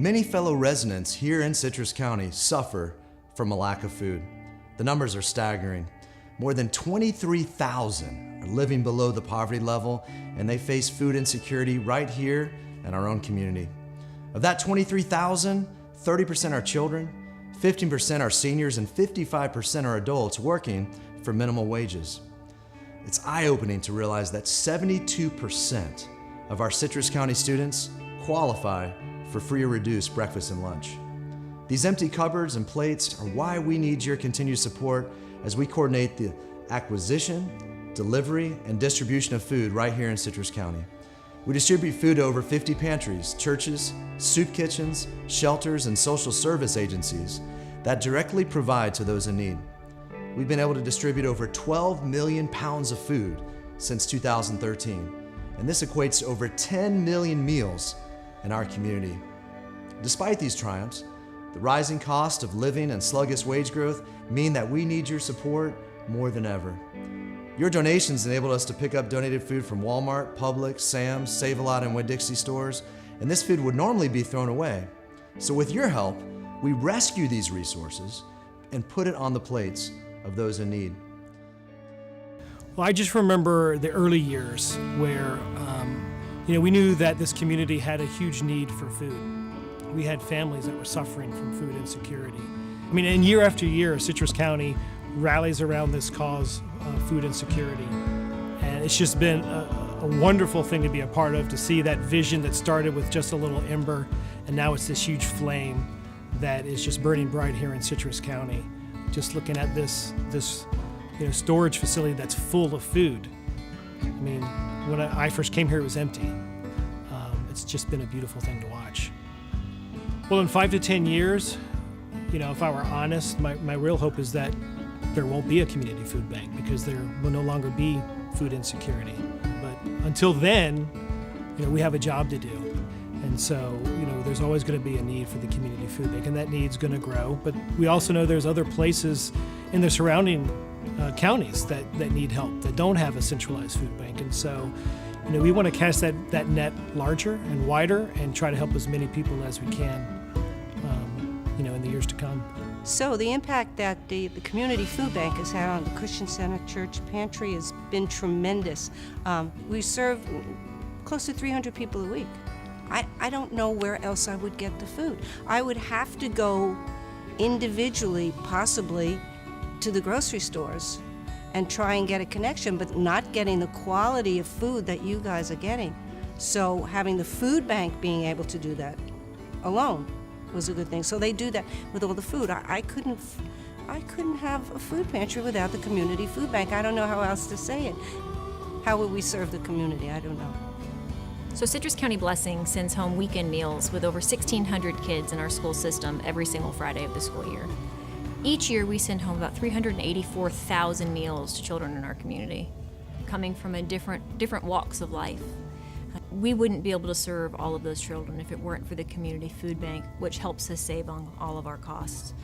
Many fellow residents here in Citrus County suffer from a lack of food. The numbers are staggering. More than 23,000 are living below the poverty level, and they face food insecurity right here in our own community. Of that 23,000, 30% are children, 15% are seniors, and 55% are adults working for minimal wages. It's eye-opening to realize that 72% of our Citrus County students qualify for free or reduced breakfast and lunch. These empty cupboards and plates are why we need your continued support as we coordinate the acquisition, delivery, and distribution of food right here in Citrus County. We distribute food to over 50 pantries, churches, soup kitchens, shelters, and social service agencies that directly provide to those in need. We've been able to distribute over 12 million pounds of food since 2013, and this equates to over 10 million meals in our community. Despite these triumphs, the rising cost of living and sluggish wage growth mean that we need your support more than ever. Your donations enabled us to pick up donated food from Walmart, Publix, Sam's, Save-A-Lot, and Winn-Dixie stores, and this food would normally be thrown away. So with your help, we rescue these resources and put it on the plates of those in need. Well, I just remember the early years where, we knew that this community had a huge need for food. We had families that were suffering from food insecurity. And year after year, Citrus County rallies around this cause of food insecurity. And it's just been a wonderful thing to be a part of, to see that vision that started with just a little ember, and now it's this huge flame that is just burning bright here in Citrus County. Just looking at this storage facility that's full of food. When I first came here, it was empty. It's just been a beautiful thing to watch. Well, in 5 to 10 years, if I were honest, my real hope is that there won't be a community food bank, because there will no longer be food insecurity. But until then, we have a job to do. And so, there's always going to be a need for the community food bank, and that need's going to grow. But we also know there's other places in the surrounding counties that need help, that don't have a centralized food bank. And so, we want to cast that net larger and wider and try to help as many people as we can, in the years to come. So the impact that the community food bank has had on the Christian Center Church Pantry has been tremendous. We serve close to 300 people a week. I don't know where else I would get the food. I would have to go individually, possibly, to the grocery stores and try and get a connection, but not getting the quality of food that you guys are getting. So having the food bank being able to do that alone was a good thing. So they do that with all the food. I couldn't have a food pantry without the community food bank. I don't know how else to say it. How would we serve the community? I don't know. So Citrus County Blessing sends home weekend meals with over 1,600 kids in our school system every single Friday of the school year. Each year we send home about 384,000 meals to children in our community, coming from different walks of life. We wouldn't be able to serve all of those children if it weren't for the community food bank, which helps us save on all of our costs.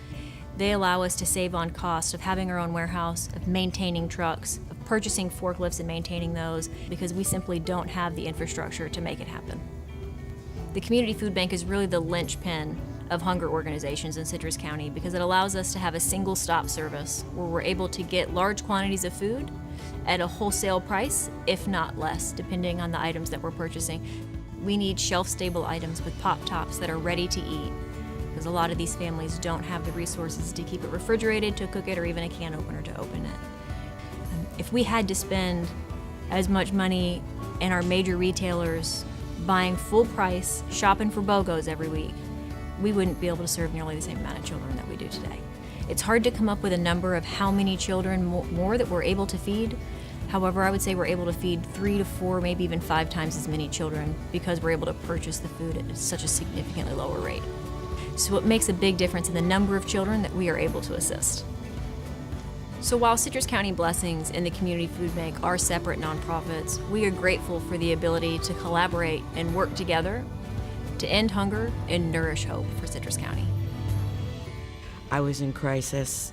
They allow us to save on costs of having our own warehouse, of maintaining trucks, of purchasing forklifts and maintaining those, because we simply don't have the infrastructure to make it happen. The community food bank is really the linchpin of hunger organizations in Citrus County, because it allows us to have a single stop service where we're able to get large quantities of food at a wholesale price, if not less, depending on the items that we're purchasing. We need shelf-stable items with pop tops that are ready to eat, because a lot of these families don't have the resources to keep it refrigerated, to cook it, or even a can opener to open it. If we had to spend as much money in our major retailers buying full price, shopping for BOGOs every week, we wouldn't be able to serve nearly the same amount of children that we do today. It's hard to come up with a number of how many children more that we're able to feed. However, I would say we're able to feed 3 to 4, maybe even 5 times as many children, because we're able to purchase the food at such a significantly lower rate. So it makes a big difference in the number of children that we are able to assist. So while Citrus County Blessings and the Community Food Bank are separate nonprofits, we are grateful for the ability to collaborate and work together to end hunger and nourish hope for Citrus County. I was in crisis.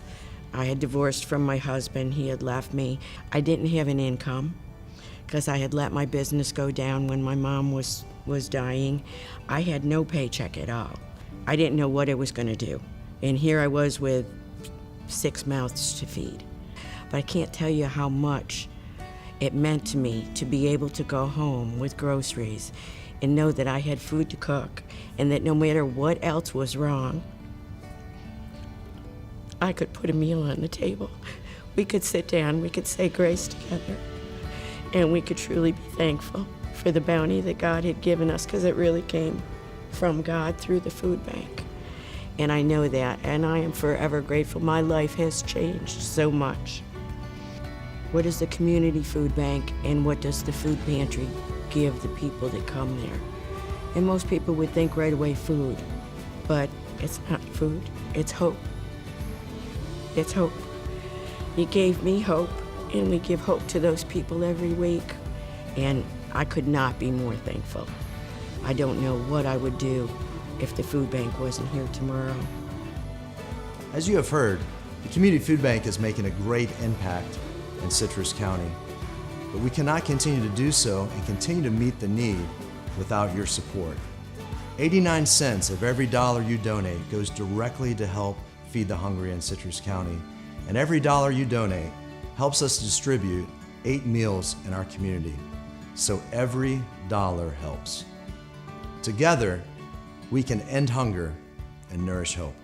I had divorced from my husband. He had left me. I didn't have an income because I had let my business go down when my mom was dying. I had no paycheck at all. I didn't know what it was going to do. And here I was with 6 mouths to feed. But I can't tell you how much it meant to me to be able to go home with groceries and know that I had food to cook, and that no matter what else was wrong, I could put a meal on the table. We could sit down, we could say grace together, and we could truly be thankful for the bounty that God had given us, because it really came from God through the food bank. And I know that, and I am forever grateful. My life has changed so much. What is the community food bank, and what does the food pantry give the people that come there? And most people would think right away food, but it's not food, it's hope. It's hope. He gave me hope, and we give hope to those people every week. And I could not be more thankful. I don't know what I would do if the food bank wasn't here tomorrow. As you have heard, the Community Food Bank is making a great impact in Citrus County, but we cannot continue to do so and continue to meet the need without your support. 89 cents of every dollar you donate goes directly to help feed the hungry in Citrus County, and every dollar you donate helps us distribute 8 meals in our community. So every dollar helps. Together, we can end hunger and nourish hope.